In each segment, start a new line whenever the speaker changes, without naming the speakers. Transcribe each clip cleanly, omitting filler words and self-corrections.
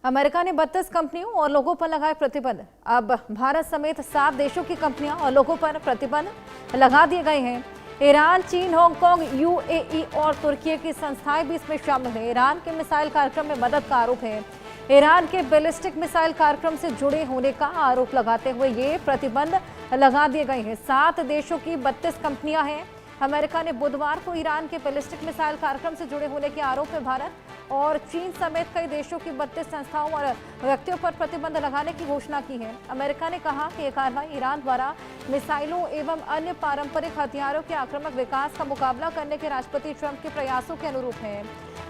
America ने 32 कंपनियों और लोगों पर लगाए प्रतिबंध। अब भारत समेत 7 देशों की कंपनियां और लोगों पर प्रतिबंध लगा दिए गए हैं। ईरान, चीन, हांगकांग, यूएई और तुर्की की संस्थाएं भी इसमें शामिल हैं। ईरान के मिसाइल कार्यक्रम में मदद का आरोप है। ईरान के बैलिस्टिक मिसाइल कार्यक्रम से जुड़े होने का आरोप लगाते हुए ये प्रतिबंध लगा दिए गए हैं। 7 देशों की 32 कंपनियां हैं। अमेरिका ने बुधवार को ईरान के बैलिस्टिक मिसाइल कार्यक्रम से जुड़े होने के आरोप में भारत और चीन समेत कई देशों की 32 संस्थाओं और व्यक्तियों पर प्रतिबंध लगाने की घोषणा की है। अमेरिका ने कहा कि यह कार्रवाई ईरान द्वारा मिसाइलों एवं अन्य पारंपरिक हथियारों के आक्रामक विकास का मुकाबला करने के राष्ट्रपति ट्रंप के प्रयासों के अनुरूप है।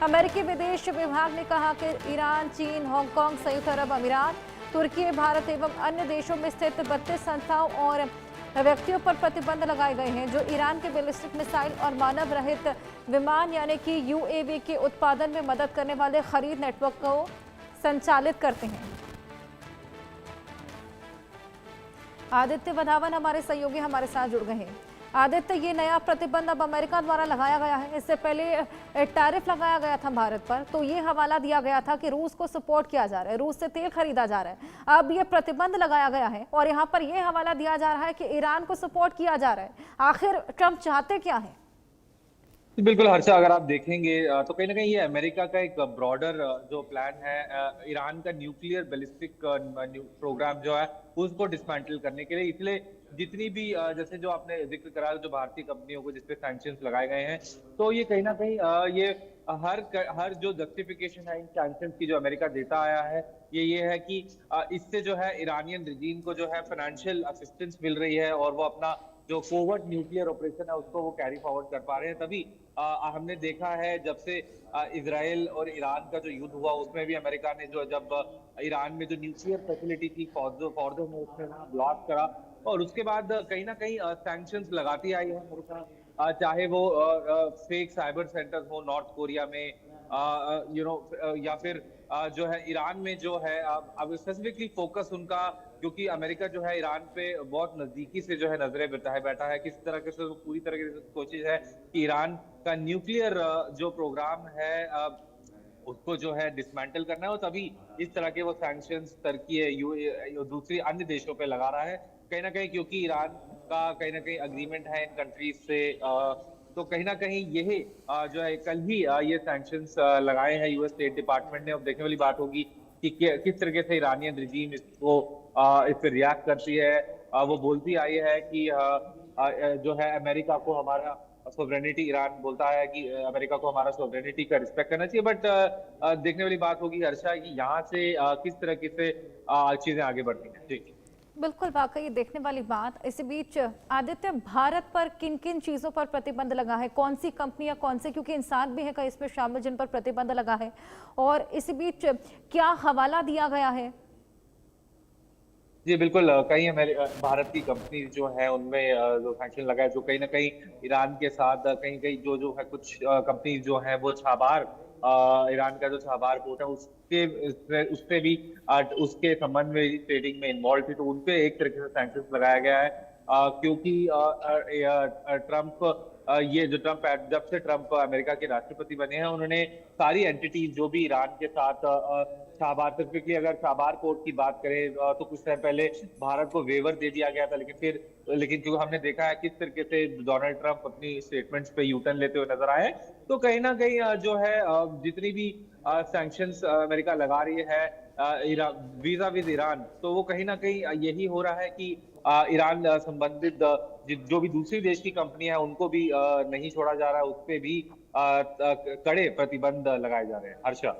अमेरिकी विदेश विभाग ने कहा कि ईरान, चीन, हांगकांग, संयुक्त अरब अमीरात, तुर्की, भारत एवं अन्य देशों में स्थित 32 संस्थाओं और व्यक्तियों पर प्रतिबंध लगाए गए हैं जो ईरान के बैलिस्टिक मिसाइल और मानव रहित विमान यानी कि यूएवी के उत्पादन में मदद करने वाले खरीद नेटवर्क को संचालित करते हैं। आदित्य वधावन हमारे सहयोगी हमारे साथ जुड़ गए हैं। आदित्य, ये नया प्रतिबंध अब अमेरिका द्वारा लगाया गया है। इससे पहले टैरिफ लगाया गया था भारत पर, तो ये हवाला दिया गया था कि रूस को सपोर्ट किया जा रहा है, रूस से तेल खरीदा जा रहा है। अब ये प्रतिबंध लगाया गया है और यहाँ पर ये हवाला दिया जा रहा है कि ईरान को सपोर्ट किया जा रहा है। आखिर ट्रंप चाहते क्या है?
बिल्कुल हर्षा, अगर आप देखेंगे तो कहीं ना कहीं ये अमेरिका का एक ब्रॉडर जो प्लान है ईरान का न्यूक्लियर बैलिस्टिक प्रोग्राम जो है उसको डिसमेंटल करने के लिए। इसलिए जितनी भी जैसे जो आपने जिक्र करा जो भारतीय कंपनियों को जिसपे सैंक्शंस लगाए गए हैं, तो ये कहीं ना कहीं ये हर जो जस्टिफिकेशन है इन सैंक्शंस की जो अमेरिका देता आया है ये है कि इससे जो है ईरानियन रिजीम को जो है फाइनेंशियल असिस्टेंस मिल रही है और वो अपना जो कोवर्ट न्यूक्लियर ऑपरेशन है उसको वो कैरी फॉरवर्ड कर पा रहे हैं। तभी हमने देखा है जब से इजराइल और ईरान का जो युद्ध हुआ उसमें भी अमेरिका ने जो जब ईरान में जो न्यूक्लियर फैसिलिटी थी फॉर्दो में उसने ब्लास्ट करा और उसके बाद कहीं ना कहीं सैंक्शंस लगाती आई है अमेरिका। चाहे वो फेक साइबर सेंटर हो नॉर्थ कोरिया में या फिर जो है ईरान में जो है अब स्पेसिफिकली फोकस उनका, क्योंकि अमेरिका जो है ईरान पे बहुत नजदीकी से जो है नजरें बिठाए बैठा है। किस तरह से पूरी तरह की कोशिश है कि ईरान का न्यूक्लियर जो प्रोग्राम है उसको जो है डिसमेंटल करना है और तभी इस तरह के वो सैंक्शंस टर्की दूसरी अन्य देशों पे लगा रहा है कहीं ना कहीं, क्योंकि ईरान का कहीं ना कहीं अग्रीमेंट है इन कंट्रीज से। तो कहीं ना कहीं यही जो है कल ही ये सैंक्शंस लगाए हैं यूएस स्टेट डिपार्टमेंट ने। अब देखने वाली बात होगी कि किस तरीके से ईरानियन रिजीम इसको इस पर रिएक्ट करती है। वो बोलती आई है कि जो है अमेरिका को हमारा सोवरेनिटी, ईरान बोलता है कि अमेरिका को हमारा सोवरेनिटी का रिस्पेक्ट करना चाहिए। बट देखने वाली बात होगी हर्षा कि यहाँ से किस तरीके से चीजें आगे बढ़ती हैं। जी
बिल्कुल, वाकई देखने वाली बात। इसी बीच आदित्य, भारत पर किन किन चीजों पर प्रतिबंध लगा है? कौन सी कंपनियां, कौन से, क्योंकि इंसान भी है कई इसमें शामिल जिन पर प्रतिबंध लगा है, और इसी बीच क्या हवाला दिया गया है?
जी बिल्कुल, कई भारत की कंपनी जो है उनमें जो सैंक्शन लगा है, जो कहीं ना कहीं ईरान के साथ कहीं कहीं जो है कुछ कंपनी जो है वो छाबार ईरान का जो छाबार पोर्ट है उससे भी उसके संबंध में ट्रेडिंग में इन्वॉल्व थी, तो उनपे एक तरीके से सैंक्शन लगाया गया है। क्योंकि ट्रंप ये जो ट्रंप जब से ट्रंप अमेरिका के राष्ट्रपति बने हैं उन्होंने सारी एंटिटीज जो भी ईरान के साथ छाबार, स्पेसिफिकली अगर छाबार पोर्ट की बात करें तो कुछ टाइम पहले भारत को वेवर दे दिया गया था, लेकिन क्योंकि हमने देखा है किस तरीके से डोनाल्ड ट्रंप अपनी स्टेटमेंट्स पे यूटर्न लेते हुए नजर आए, तो कहीं ना कहीं जो है जितनी भी सैंक्शंस अमेरिका लगा रही है वीजा विद ईरान, तो वो कहीं ना कहीं यही हो रहा है कि ईरान संबंधित जो भी दूसरी देश की कंपनी है उनको भी नहीं छोड़ा जा रहा है, उस पर भी कड़े प्रतिबंध लगाए जा रहे हैं। हर्षा।